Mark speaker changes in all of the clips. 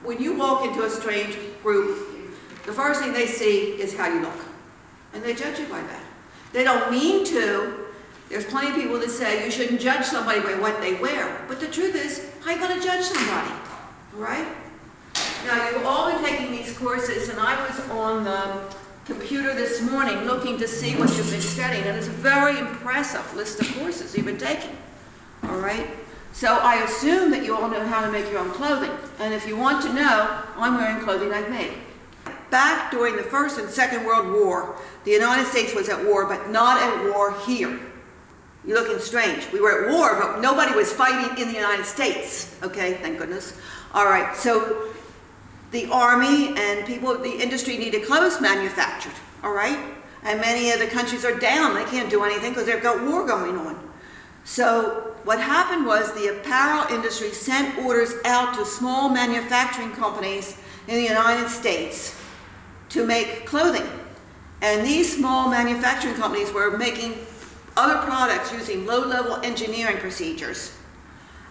Speaker 1: when you walk into a strange group, the first thing they see is how you look. And they judge you by that. They don't mean to. There's plenty of people that say you shouldn't judge somebody by what they wear. But the truth is, how are you going to judge somebody? All right? Now, you've all been taking these courses, and I was on the computer this morning looking to see what you've been studying, and it's a very impressive list of courses you've been taking. All right? So I assume that you all know how to make your own clothing. And if you want to know, I'm wearing clothing I've made. Back during the First and Second World War, the United States was at war, but not at war here. You're looking strange. We were at war, but nobody was fighting in the United States. Okay, thank goodness. All right, so the army and people of the industry needed clothes manufactured, all right? And many of the countries are down. They can't do anything because they've got war going on. So what happened was the apparel industry sent orders out to small manufacturing companies in the United States to make clothing. And these small manufacturing companies were making other products using low-level engineering procedures.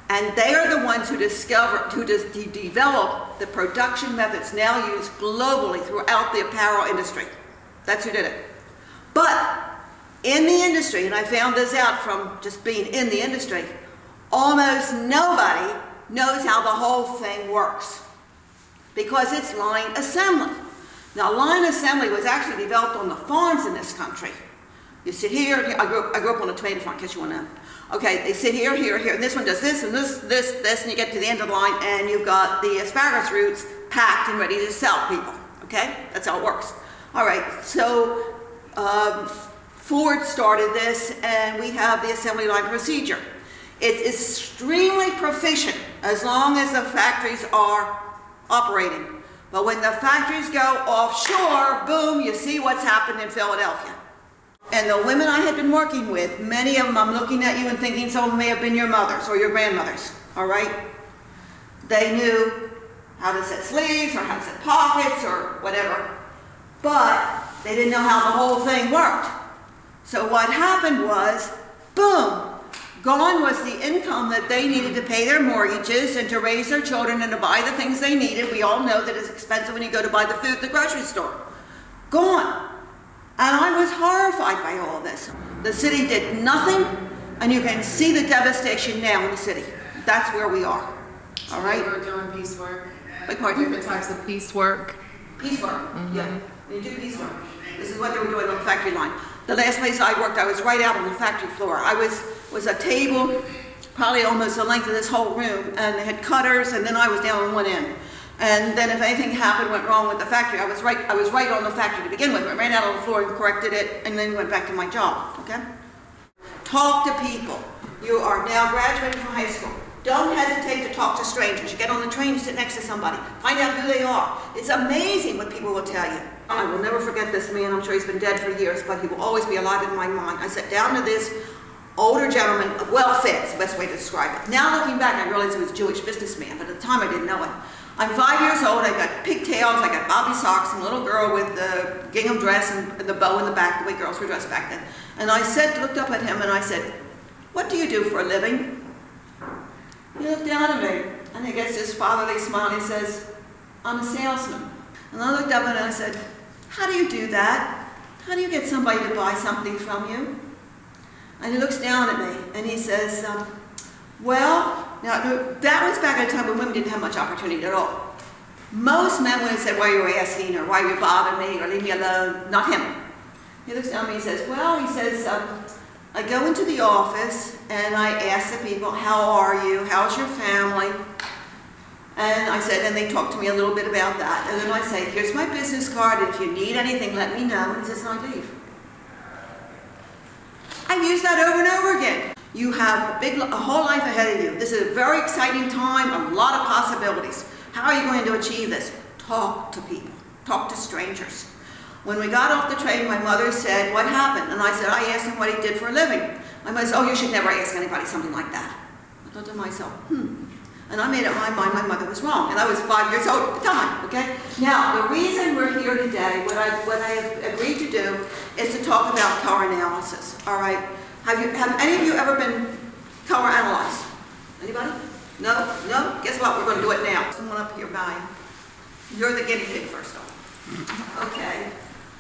Speaker 1: And they are the ones who developed the production methods now used globally throughout the apparel industry. That's who did it. But in the industry, and I found this out from just being in the industry, almost nobody knows how the whole thing works because it's line assembly. Now, line assembly was actually developed on the farms in this country. You sit here, I grew up on a tomato farm, in case you want to know. Okay, they sit here, here, here, and this one does this, and this, and you get to the end of the line, and you've got the asparagus roots packed and ready to sell people. Okay, that's how it works. All right, so Ford started this, and we have the assembly line procedure. It's extremely proficient as long as the factories are operating. But when the factories go offshore, boom, you see what's happened in Philadelphia. And the women I had been working with, many of them, I'm looking at you and thinking some of them may have been your mothers or your grandmothers, all right? They knew how to set sleeves or how to set pockets or whatever, but they didn't know how the whole thing worked. So what happened was, boom, gone was the income that they needed to pay their mortgages and to raise their children and to buy the things they needed. We all know that it's expensive when you go to buy the food at the grocery store. Gone. And I was horrified by all of this. The city did nothing, and you can see the devastation now in the city. That's where we are. All right?
Speaker 2: We're doing piecework.
Speaker 1: Different
Speaker 2: types of piecework.
Speaker 1: Piecework, yeah. You do piecework. This is what they were doing on the factory line. The last place I worked, I was right out on the factory floor. I was a table, probably almost the length of this whole room, and they had cutters, and then I was down on one end. And then if anything happened, went wrong with the factory, I was right on the factory to begin with. I ran out on the floor and corrected it, and then went back to my job, okay? Talk to people. You are now graduating from high school. Don't hesitate to talk to strangers. You get on the train, you sit next to somebody. Find out who they are. It's amazing what people will tell you. I will never forget this man. I'm sure he's been dead for years, but he will always be alive in my mind. I sat down to this older gentleman, well-fed, is the best way to describe it. Now looking back, I realized he was a Jewish businessman, but at the time I didn't know it. I'm 5 years old, I got pigtails, I got bobby socks, and a little girl with the gingham dress and the bow in the back, the way girls were dressed back then. And I looked up at him and I said, "What do you do for a living?" He looked down at me, and he gets this fatherly smile, and he says, "I'm a salesman." And I looked up at him and I said, "How do you do that? How do you get somebody to buy something from you?" And he looks down at me and he says, "Well," now that was back at a time when women didn't have much opportunity at all. Most men would have said, "Why are you asking?" or "Why are you bothering me?" or "Leave me alone." Not him. He looks down at me and he says, "Well," he says, "I go into the office and I ask the people, 'How are you? How's your family?'" And I said, and they talked to me a little bit about that. And then I say, "Here's my business card, and if you need anything, let me know." And he says, and I leave. I've used that over and over again. You have a whole life ahead of you. This is a very exciting time, a lot of possibilities. How are you going to achieve this? Talk to people. Talk to strangers. When we got off the train, my mother said, "What happened?" And I said, "I asked him what he did for a living." My mother said, "Oh, you should never ask anybody something like that." I thought to myself, And I made up my mind my mother was wrong. And I was 5 years old at the time, okay? Now, the reason we're here today, what I have agreed to do, is to talk about color analysis, all right? Have any of you ever been color analyzed? Anybody? No, no, guess what, we're gonna do it now. Come on up here, Brian. You're the guinea pig first off. Okay,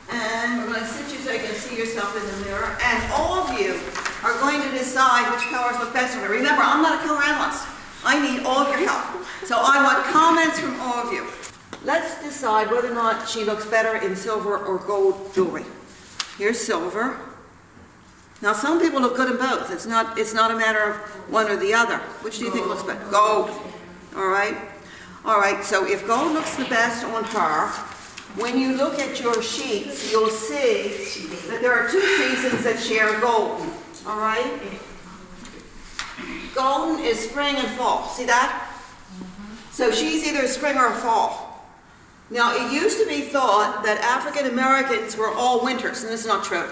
Speaker 1: and we're gonna sit you so you can see yourself in the mirror, and all of you are going to decide which colors look best on me. Remember, I'm not a color analyst. I need all of your help. So I want comments from all of you. Let's decide whether or not she looks better in silver or gold jewelry. Here's silver. Now, some people look good in both. It's not a matter of one or the other. Which do you think looks better? Gold. All right. All right, so if gold looks the best on her, when you look at your sheets, you'll see that there are 2 seasons that share golden. All right? Golden is spring and fall. See that? So she's either spring or fall. Now, it used to be thought that African Americans were all winters, and this is not true.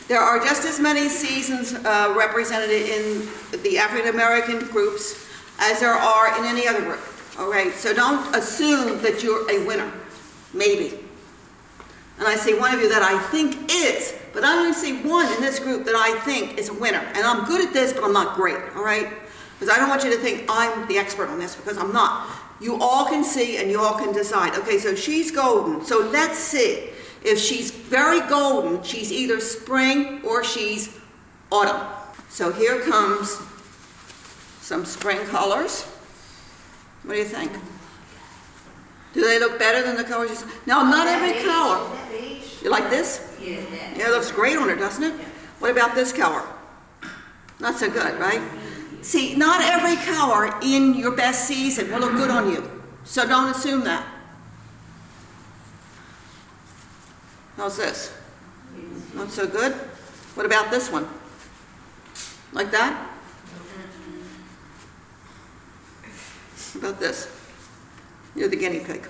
Speaker 1: There are just as many seasons represented in the African American groups as there are in any other group. All right, so don't assume that you're a winner. Maybe. And I see one of you that I think is, but I only see one in this group that I think is a winner. And I'm good at this, but I'm not great, all right? Because I don't want you to think I'm the expert on this, because I'm not. You all can see and you all can decide. Okay, so she's golden. So let's see. If she's very golden, she's either spring or she's autumn. So here comes some spring colors. What do you think? Do they look better than the colors? No, not every color. You like this? Yeah, it looks great on her, doesn't it? What about this color? Not so good, right? See, not every color in your best season will look good on you. So don't assume that. How's this? Not so good? What about this one? Like that? What about this? You're the guinea pig.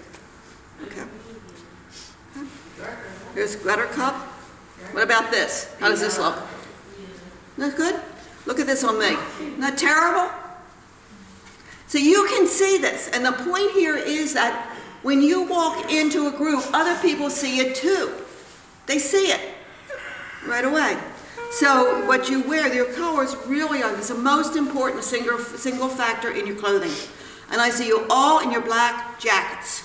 Speaker 1: Okay. Here's buttercup. What about this? How does this look? Isn't that good? Look at this on me. Isn't that terrible? So you can see this. And the point here is that when you walk into a group, other people see it too. They see it right away. So what you wear, your colors really are the most important single factor in your clothing. And I see you all in your black jackets.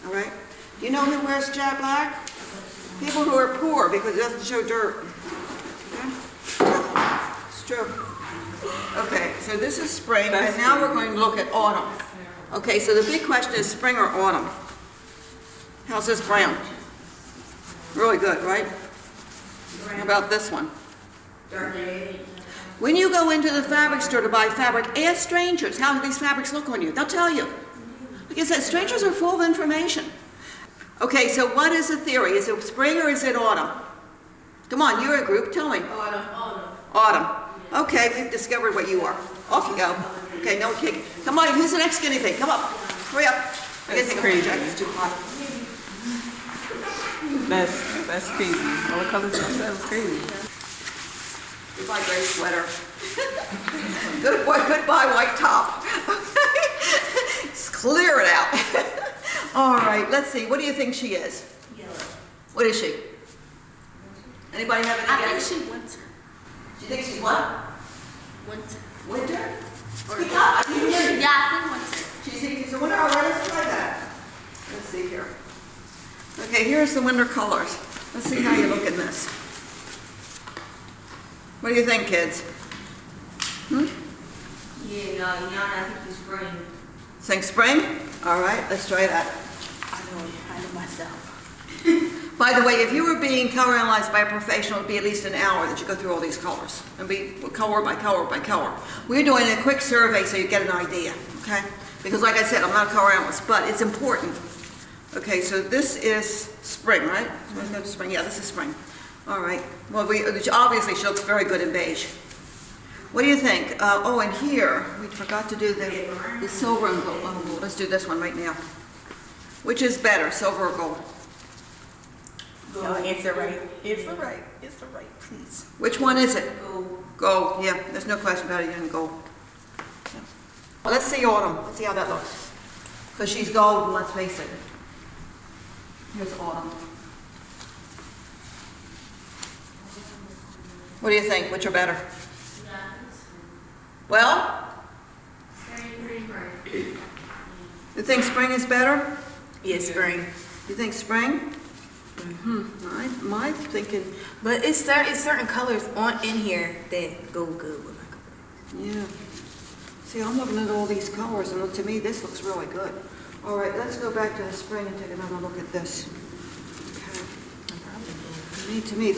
Speaker 1: All right? Do you know who wears black? People who are poor because it doesn't show dirt. Okay? It's true. Okay, so this is spring, and now we're going to look at autumn. Okay, so the big question is spring or autumn. How's this brown? Really good, right? How about this one? When you go into the fabric store to buy fabric, ask strangers how these fabrics look on you. They'll tell you. Like I said, strangers are full of information. Okay, so what is the theory? Is it spring or is it autumn? Come on, you're a group, tell me. Autumn. Okay, we've discovered what you are. Off you go. Okay, no kidding. Come on, who's the next guinea pig? Come up. Hurry up.
Speaker 2: That's crazy.
Speaker 1: It's too hot.
Speaker 2: That's crazy. All the colors that was crazy.
Speaker 1: Goodbye, gray sweater. Goodbye, white top. Just clear it out. All right, let's see. What do you think she is?
Speaker 3: Yellow.
Speaker 1: What is she? Anybody have any
Speaker 3: I think
Speaker 1: guess?
Speaker 3: she winter.
Speaker 1: She thinks she's what?
Speaker 3: Winter.
Speaker 1: Winter? Speak up. I didn't hear you.
Speaker 3: Yeah, I think winter.
Speaker 1: She thinks she's a winter. All right, let's try that. Let's see here. Okay, here's the winter colors. Let's see how you look in this. What do you think, kids?
Speaker 3: Yeah, no, I think it's spring.
Speaker 1: Think spring? All right, let's try that.
Speaker 3: I know myself.
Speaker 1: By the way, if you were being color analyzed by a professional, it would be at least an hour that you go through all these colors and be color by color by color. We're doing a quick survey so you get an idea, okay? Because like I said, I'm not a color analyst, but it's important. Okay, so this is spring, right? Spring, yeah, this is spring. All right. Well, obviously she looks very good in beige. What do you think? Oh, and here, we forgot to do the silver and gold. Oh, let's do this one right now. Which is better, silver or gold?
Speaker 2: No, answer right. Answer right. Answer right, please.
Speaker 1: Which one is it?
Speaker 3: Gold.
Speaker 1: Gold, yeah. There's no question about it, you're in gold. Yeah. Well, let's see autumn. Let's see how that looks. Because she's gold, let's face it. Here's autumn. What do you think? Which are better? Well?
Speaker 3: Spring.
Speaker 1: You think spring is better?
Speaker 2: Yeah, spring.
Speaker 1: You think spring? Mm-hmm. My thinking,
Speaker 2: But it's certain colors in here that go good with my color.
Speaker 1: yeah. See, I'm looking at all these colors, and to me, this looks really good. All right, let's go back to the spring and take another look at this. Okay. To me,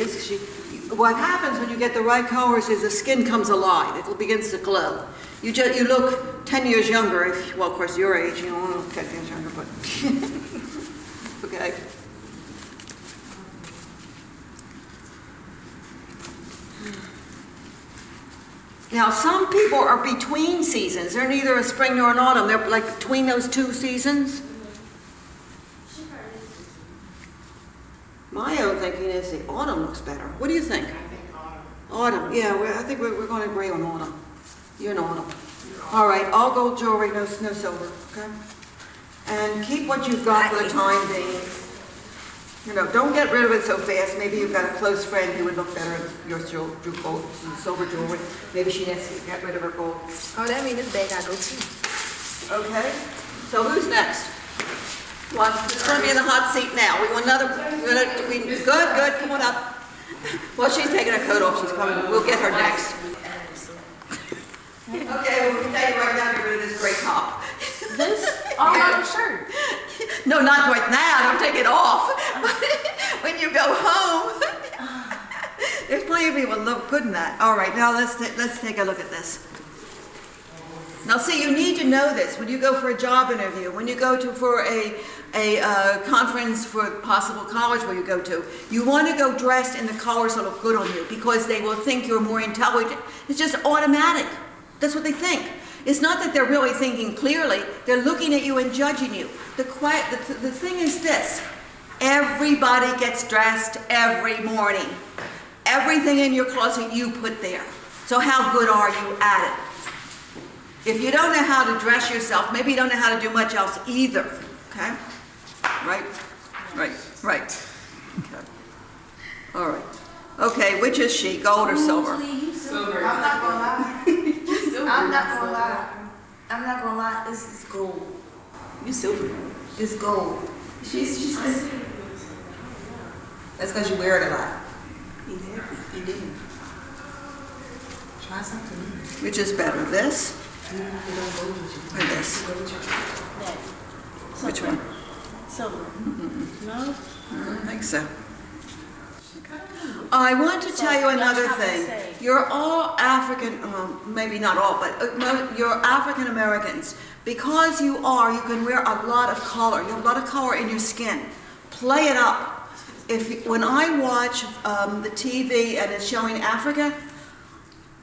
Speaker 1: what happens when you get the right colors is the skin comes alive. It begins to glow. You look 10 years younger. Well, of course, your age, you don't look 10 years younger, but okay. Now, some people are between seasons. They're neither a spring nor an autumn. They're like between those two seasons. My own thinking is the autumn looks better. What do you think?
Speaker 4: I think autumn.
Speaker 1: Autumn, yeah, I think we're going to agree on autumn. You're an autumn. All right, all gold jewelry, no silver, okay? And keep what you've got for the time being. You know, don't get rid of it so fast. Maybe you've got a close friend who would look better at your gold, silver jewelry. Maybe she needs to get rid of her gold.
Speaker 2: Oh, that means this bag I go too.
Speaker 1: Okay, so who's next? Well, just put me in the hot seat now. We want another, good, come on up. Well, she's taking her coat off, she's coming, we'll get her next. Okay, well, we can tell you right now, get rid of this gray top.
Speaker 3: This autumn shirt.
Speaker 1: No, not right now, don't take it off. When you go home. There's plenty of people that look good in that. All right, now let's take a look at this. Now see, you need to know this when you go for a job interview, when you go for a conference for possible college where you go to. You want to go dressed in the colors that look good on you because they will think you're more intelligent. It's just automatic. That's what they think. It's not that they're really thinking clearly. They're looking at you and judging you. The thing is this. Everybody gets dressed every morning. Everything in your closet you put there. So how good are you at it? If you don't know how to dress yourself, maybe you don't know how to do much else either. Okay? Right? Right. Okay. All right. Okay, which is she, gold or silver?
Speaker 4: Silver.
Speaker 2: I'm not gonna lie. I'm not gonna lie. This is gold. You silver. It's gold. She's That's because you wear it a lot. You didn't. Try something new.
Speaker 1: Which is better, this or this? Which one?
Speaker 3: Silver. No?
Speaker 1: I don't think so. I want to tell you another thing. You're all African, maybe not all, but you're African Americans. Because you can wear a lot of color. You have a lot of color in your skin. Play it up. When I watch the TV and it's showing Africa,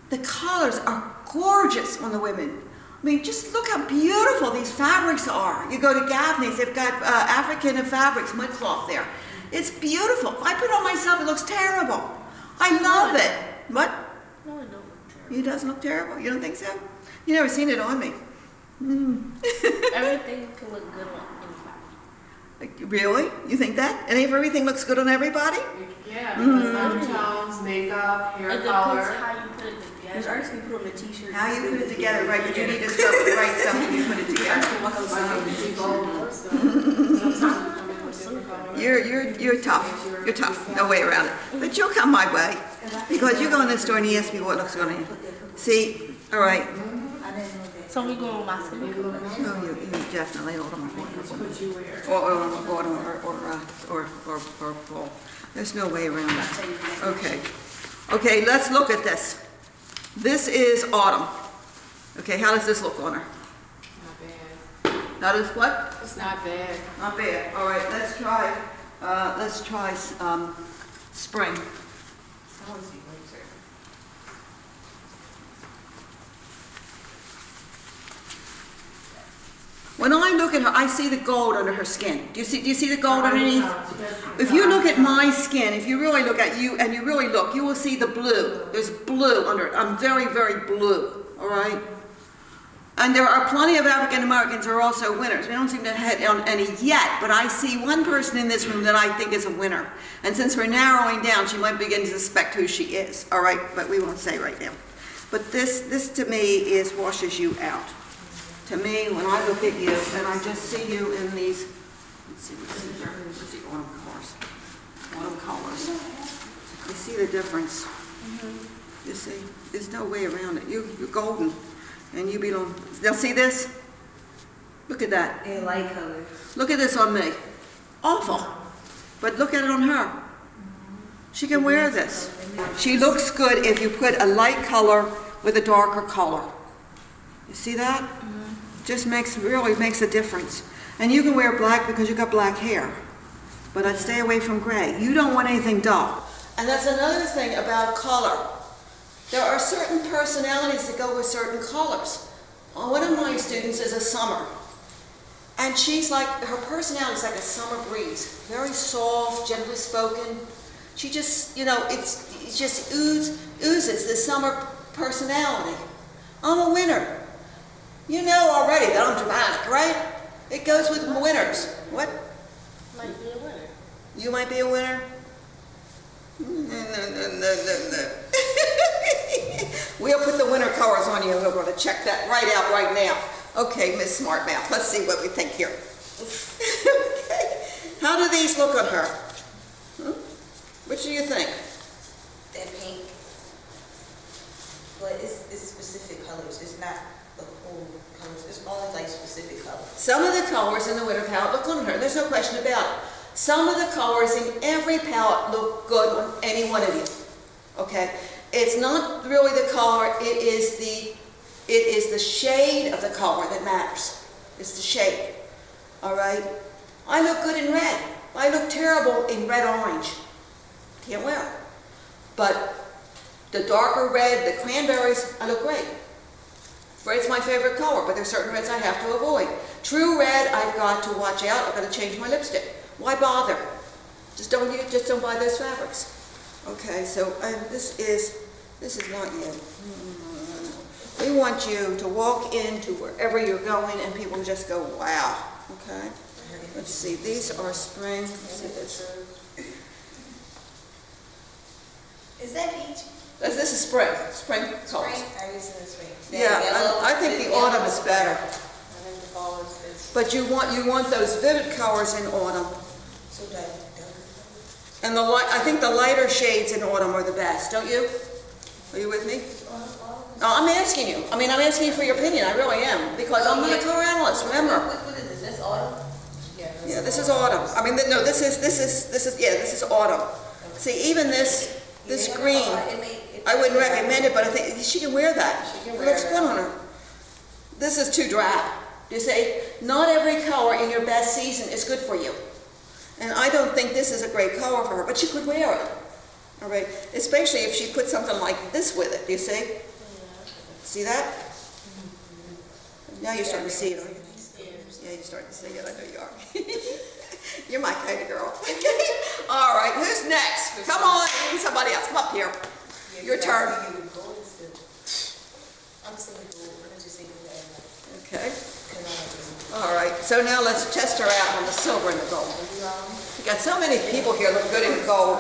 Speaker 1: the colors are gorgeous on the women. I mean, just look how beautiful these fabrics are. You go to Gaffney's, they've got African fabrics, mud cloth there. It's beautiful. If I put it on myself, it looks terrible. I love it. What?
Speaker 3: No, it don't look terrible.
Speaker 1: It doesn't look terrible. You don't think so? You never seen it on me.
Speaker 3: Everything can look good on anybody.
Speaker 1: Really? You think that? And if everything looks good on everybody?
Speaker 4: Yeah, because undertones, makeup, hair
Speaker 3: It depends
Speaker 4: color.
Speaker 3: how you put it
Speaker 2: There's
Speaker 3: together.
Speaker 2: artists who put on the t-shirt.
Speaker 1: How you put it together, right? But you need to start with the right stuff when you put it together. You're tough. You're tough. No way around it. But you'll come my way. Because you go in the store and you ask me what looks good on you. See? All right.
Speaker 2: I didn't know that.
Speaker 3: So we going with my skin color.
Speaker 1: Oh, you definitely autumn or fall. There's no way around that. Okay. Okay, let's look at this. This is autumn. Okay, how does this look on her?
Speaker 4: Not bad.
Speaker 1: How does what?
Speaker 4: It's not bad.
Speaker 1: Not bad. All right, let's try spring. When I look at her, I see the gold under her skin. Do you see the gold underneath? If you look at my skin, if you really look at you, and you really look, you will see the blue. There's blue under it. I'm very, very blue, all right? And there are plenty of African Americans who are also winners. We don't seem to hit on any yet, but I see one person in this room that I think is a winner. And since we're narrowing down, she might begin to suspect who she is, all right? But we won't say right now. But this to me washes you out. to me, when I look at you, and I just see you in these, let's see here, let's see autumn colors. You see the difference? You see, there's no way around it. You're golden, and you belong. Now see this? Look at that.
Speaker 2: And light color.
Speaker 1: Look at this on me. Awful. But look at it on her. She can wear this. She looks good if you put a light color with a darker color. You see that? Just really makes a difference. And you can wear black because you got black hair. But I'd stay away from gray. You don't want anything dull. And that's another thing about color. There are certain personalities that go with certain colors. One of my students is a Summer. And she's like, her personality is like a summer breeze. Very soft, gently spoken. She just, it just oozes the summer personality. I'm a winner. You know already that I'm dramatic, right? It goes with winners. What?
Speaker 3: Might be a winner.
Speaker 1: You might be a winner? No. We'll put the winter colors on you and we're going to check that right out right now. Okay, Miss Smart Mouth, let's see what we think here. Okay. How do these look on her? Which do you think?
Speaker 2: That pink. But it's specific colors. It's not the whole colors. It's only like specific colors.
Speaker 1: Some of the colors in the winter palette look on her. There's no question about it. Some of the colors in every palette look good on any one of you. Okay? It's not really the color, it is the shade of the color that matters. It's the shade. All right? I look good in red. I look terrible in red-orange. Can't wear it. But the darker red, the cranberries, I look great. Red's my favorite color, but there's certain reds I have to avoid. True red, I've got to watch out. I've got to change my lipstick. Why bother? Just don't buy those fabrics. Okay, so this is not you. We want you to walk into wherever you're going and people just go, wow. Okay? Let's see, these are spring. Let's see this.
Speaker 2: Is that peach?
Speaker 1: This is spring colors.
Speaker 2: Spring? I used to spring.
Speaker 1: Yeah, I think the autumn is better.
Speaker 4: I think the fall is.
Speaker 1: But you want those vivid colors in autumn.
Speaker 2: So that.
Speaker 1: And I think the lighter shades in autumn are the best, don't you? Are you with me? No, I'm asking you. I'm asking you for your opinion. I really am, because I'm not a color analyst. Remember?
Speaker 2: What is this? This autumn?
Speaker 1: Yeah, this is autumn. No, this is autumn. See, even this green, I wouldn't recommend it, but I think she can wear that. It looks good on her. This is too drab. You see, not every color in your best season is good for you. And I don't think this is a great color for her, but she could wear it. All right, especially if she put something like this with it, you see? See that? Now you're starting to see it, aren't you? Yeah, you're starting to see it, I know you are. You're my kind of girl. All right, who's next? Come on, somebody else, come up here. Your turn.
Speaker 2: I'm saying gold. I'm just saying gold.
Speaker 1: Okay. All right, so now let's test her out on the silver and the gold. We got so many people here look good in gold.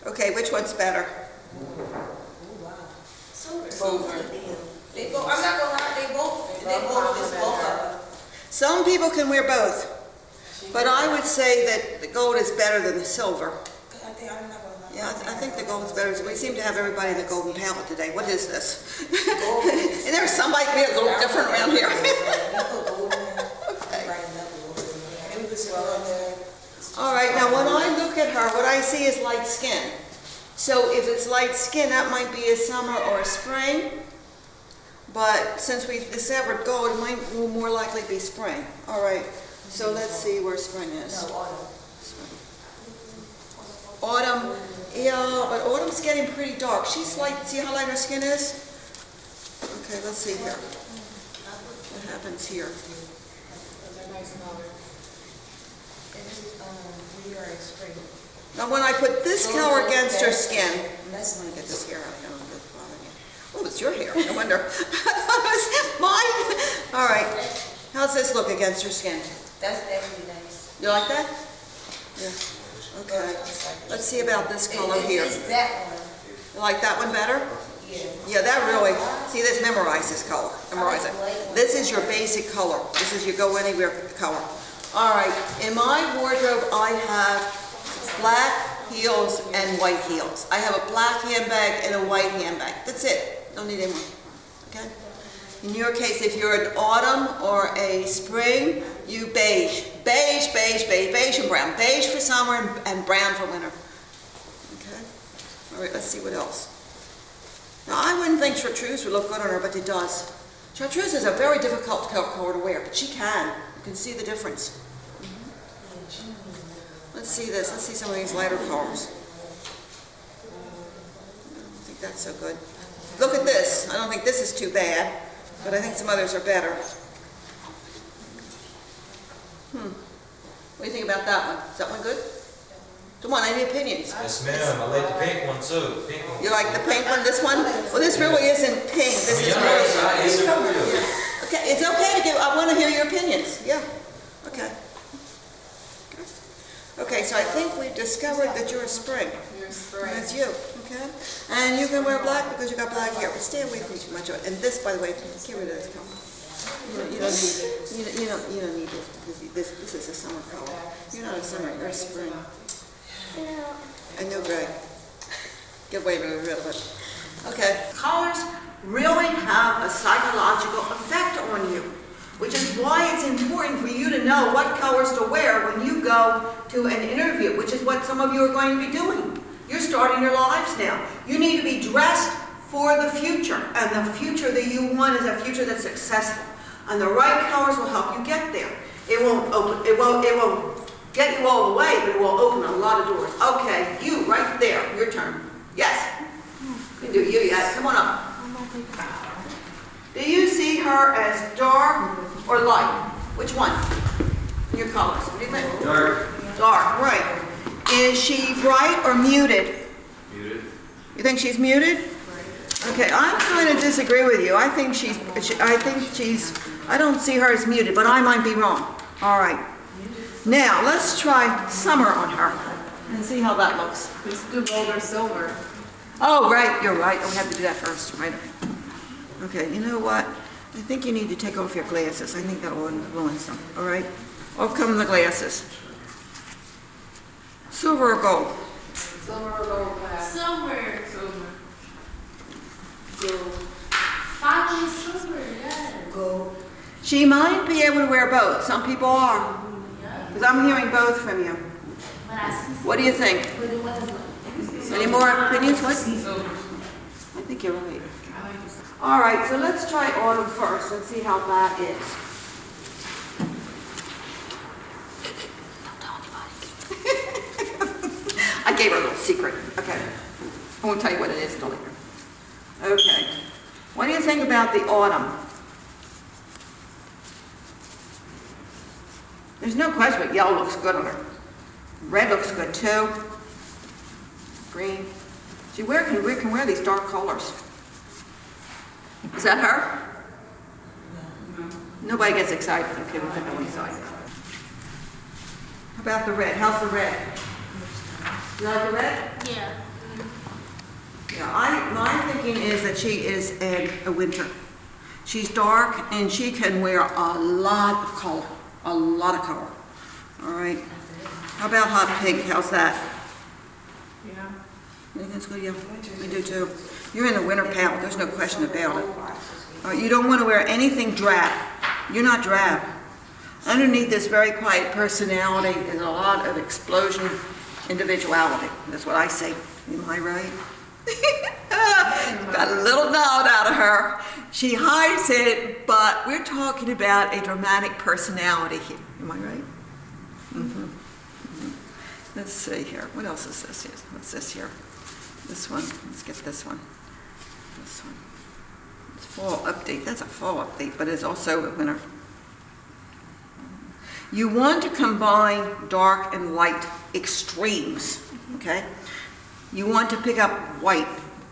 Speaker 1: Okay, which one's better?
Speaker 2: They both. I'm not gonna lie. They both. It's both of them.
Speaker 1: Some people can wear both, but I would say that the gold is better than the silver.
Speaker 2: I'm not gonna lie.
Speaker 1: Yeah, I think the gold's better. We seem to have everybody in the golden palette today. What is this? And there's somebody be a little different around here. Okay. All right, now when I look at her, what I see is light skin. So if it's light skin, that might be a summer or a spring. But since we've discovered gold, it will more likely be spring. All right, so let's see where spring is.
Speaker 2: No, autumn.
Speaker 1: Autumn, yeah, but autumn's getting pretty dark. She's light, see how light her skin is? Okay, let's see here. What happens here?
Speaker 4: Those are nice colors.
Speaker 2: We are in spring.
Speaker 1: Now when I put this color against her skin, let me get this hair out. I don't know if it's bothering you. Oh, it's your hair, no wonder. I thought it was mine. All right, how's this look against her skin?
Speaker 2: That's actually nice.
Speaker 1: You like that? Yeah, okay. Let's see about this color here.
Speaker 2: It's that one.
Speaker 1: You like that one better?
Speaker 2: Yeah.
Speaker 1: Yeah, that really, see, this memorize this color, memorize it. This is your basic color. This is your go anywhere color. All right, in my wardrobe, I have black heels and white heels. I have a black handbag and a white handbag. That's it. Don't need any more. Okay? In your case, if you're an autumn or a spring, you beige. Beige, beige, beige, beige and brown. Beige for summer and brown for winter. Okay? All right, let's see what else. Now, I wouldn't think chartreuse would look good on her, but it does. Chartreuse is a very difficult color to wear, but she can. You can see the difference. Let's see this. Let's see some of these lighter colors. I don't think that's so good. Look at this. I don't think this is too bad, but I think some others are better. What do you think about that one? Is that one good? Come on, any opinions?
Speaker 5: Yes, ma'am. I like the pink one too. Pink one.
Speaker 1: You like the pink one, this one? Well, this really isn't pink. This is
Speaker 5: Yeah,
Speaker 1: really...
Speaker 5: I answered for you.
Speaker 1: Okay, it's okay to give, I want to hear your opinions. Yeah, okay. Okay, so I think we've discovered that you're a spring.
Speaker 4: You're spring.
Speaker 1: That's you, okay? And you can wear black because you got black hair, but stay away from too much of it. And this, by the way, get rid of this color. You don't need it. You don't need this. This is a summer color. You're not a summer, you're a spring. I know, Greg. Get away rid of it. Okay. Colors really have a psychological effect on you, which is why it's important for you to know what colors to wear when you go to an interview, which is what some of you are going to be doing. You're starting your lives now. You need to be dressed for the future, and the future that you want is a future that's successful. And the right colors will help you get there. It won't get you all the way, but it will open a lot of doors. Okay, you right there, your turn. Yes. You can do you, yes. Come on up. Do you see her as dark or light? Which one? Your colors. What do you think?
Speaker 5: Dark.
Speaker 1: Dark, right. Is she bright or muted?
Speaker 5: Muted.
Speaker 1: You think she's muted? Okay, I'm kind of disagree with you. I don't see her as muted, but I might be wrong. All right. Now, let's try summer on her and see how that looks.
Speaker 3: Let's do gold or silver.
Speaker 1: Oh, right, you're right. We have to do that first, right? Okay, you know what? I think you need to take off your glasses. I think that will influence them, all right? Off come the glasses. Silver or gold?
Speaker 3: Silver or gold class?
Speaker 4: Silver.
Speaker 3: Silver.
Speaker 4: Gold. Finally silver, yes.
Speaker 2: Go.
Speaker 1: She might be able to wear both. Some people are. Because I'm hearing both from you.
Speaker 4: But I see
Speaker 1: What do you think?
Speaker 2: But it wasn't.
Speaker 1: Any more opinions? What?
Speaker 3: Silver.
Speaker 1: I think you're right. All right, so let's try autumn first and see how that is. Don't tell anybody. I gave her a little secret. Okay. I won't tell you what it is until later. Okay. What do you think about the autumn? There's no question, but yellow looks good on her. Red looks good too. Green. She can wear these dark colors. Is that her?
Speaker 3: No.
Speaker 1: Nobody gets excited. Okay, we'll put that one aside. How about the red? How's the red? You like the red?
Speaker 4: Yeah.
Speaker 1: Yeah, my thinking is that she is a winter. She's dark and she can wear a lot of color. A lot of color. All right. How about hot pink? How's that?
Speaker 3: Yeah.
Speaker 1: You think that's good? Yeah, I do too. You're in the winter palette. There's no question about it. You don't want to wear anything drab. You're not drab. Underneath this very quiet personality is a lot of explosion individuality. That's what I say. Am I right? Got a little nod out of her. She hides it, but we're talking about a dramatic personality here. Am I right? Mm-hmm. Mm-hmm. Let's see here. What else is this here? What's this here? This one. Let's get this one. This one. It's fall update. That's a fall update, but it's also a winter. You want to combine dark and light extremes, okay? You want to pick up white.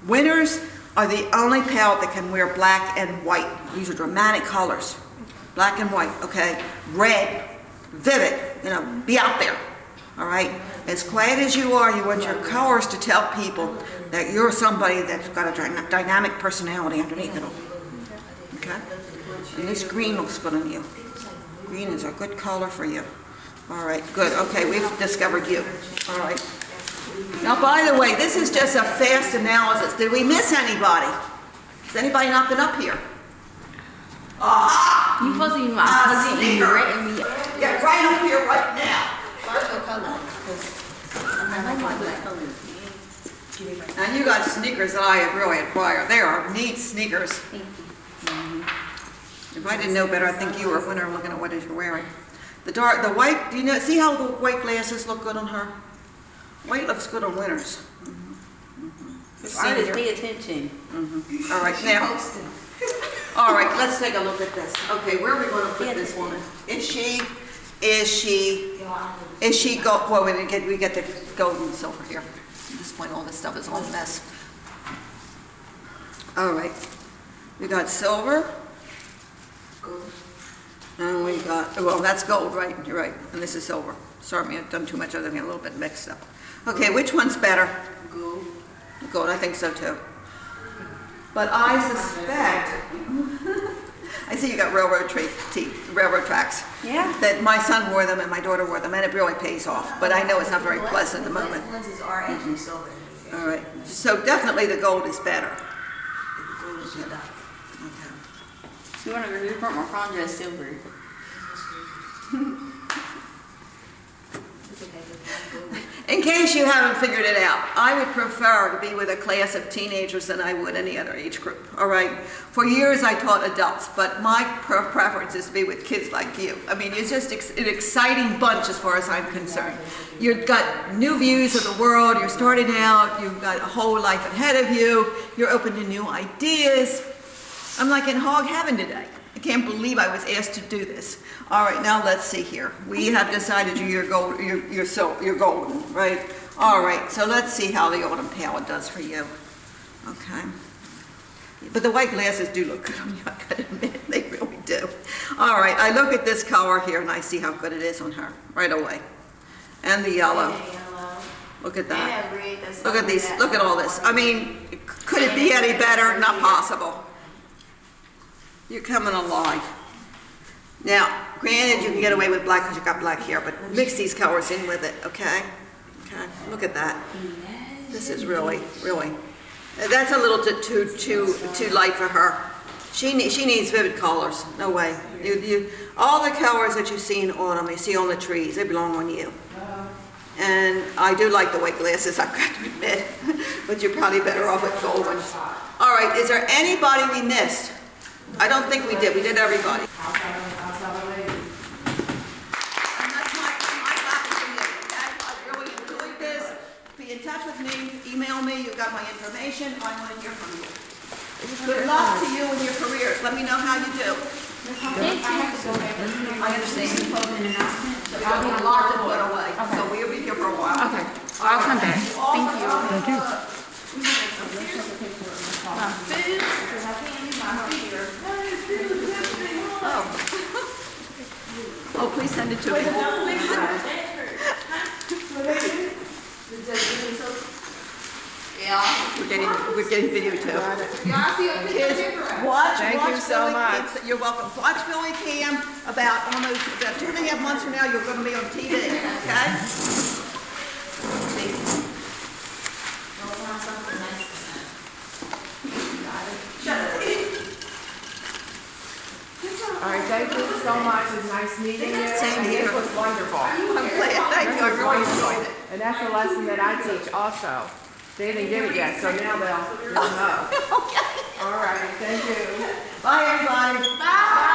Speaker 1: Winners are the only palette that can wear black and white. These are dramatic colors. Black and white, okay? Red, vivid, be out there. All right? As quiet as you are, you want your colors to tell people that you're somebody that's got a dynamic personality underneath it all. Okay? And this green looks good on you. Green is a good color for you. All right, good. Okay, we've discovered you. All right. Now, by the way, this is just a fast analysis. Did we miss anybody? Has anybody not been up here? Aha!
Speaker 2: You supposed to be my
Speaker 1: Ah,
Speaker 2: cousin
Speaker 1: see,
Speaker 2: and written me.
Speaker 1: Get right up here right now.
Speaker 2: First go color, because I'm not like my color.
Speaker 1: And you got sneakers that I really admire. They are neat sneakers. If I didn't know better, I'd think you were a winner looking at what it is you're wearing. The white, do you know, see how the white glasses look good on her? White looks good on winners.
Speaker 2: I just pay attention.
Speaker 1: All right, now. All right, let's take a look at this. Okay, where are we going to put this woman? Is she gold? Well, we get the gold and silver here. At this point, all this stuff is all a mess. All right, we got silver. And we got, well, that's gold, right? You're right. And this is silver. Sorry, I've done too much other than a little bit mixed up. Okay, which one's better?
Speaker 2: Gold.
Speaker 1: Gold, I think so too. But I suspect, I see you got railroad tracks.
Speaker 2: Yeah.
Speaker 1: That my son wore them and my daughter wore them, and it really pays off. But I know it's not very pleasant at the moment.
Speaker 2: The lenses are actually silver.
Speaker 1: All right, so definitely the gold is better.
Speaker 2: Gold is better.
Speaker 1: Okay.
Speaker 2: You want to report my phone dress silver?
Speaker 1: In case you haven't figured it out, I would prefer to be with a class of teenagers than I would any other age group, all right? For years I taught adults, but my preference is to be with kids like you. I mean, you're just an exciting bunch as far as I'm concerned. You've got new views of the world, you're starting out, you've got a whole life ahead of you, you're open to new ideas. I'm like in hog heaven today. I can't believe I was asked to do this. All right, now let's see here. We have decided you're golden, right? All right, so let's see how the autumn palette does for you. Okay. But the white glasses do look good on you, I gotta admit, they really do. All right, I look at this color here and I see how good it is on her right away. And the yellow. Look at that. Look at these, look at all this. I mean, could it be any better? Not possible. You're coming alive. Now, granted, you can get away with black because you got black hair, but mix these colors in with it, okay? Okay, look at that. This is really, that's a little too light for her. She needs vivid colors. No way. All the colors that you see in autumn, you see on the trees, they belong on you. And I do like the white glasses, I've got to admit, but you're probably better off with gold ones. All right, is there anybody we missed? I don't think we did. We did everybody. And that's my clapping for you. Okay? I really enjoyed this. Be in touch with me. Email me. You got my information. I want to hear from you. Good luck to you in your careers. Let me know how you do. I understand. So I'll be locked and put away. So we'll be here for a while.
Speaker 3: Okay, I'll come back. Thank you.
Speaker 1: Oh, please send it to me. We're getting video too. Kids, watch
Speaker 3: you so
Speaker 1: Philly
Speaker 3: much.
Speaker 1: Kids. You're welcome. Watch Philly Cam about 2.5 months from now. You're going to be on TV. Okay?
Speaker 3: All right, thank you so much. It's nice meeting you.
Speaker 1: Same
Speaker 3: And
Speaker 1: here.
Speaker 3: This was wonderful.
Speaker 1: I'm glad. Thank you. I really enjoyed it.
Speaker 3: And that's a lesson that I teach also. They didn't get it yet, so now they'll know.
Speaker 1: Okay.
Speaker 3: All right, thank you.
Speaker 1: Bye, everybody.
Speaker 4: Bye.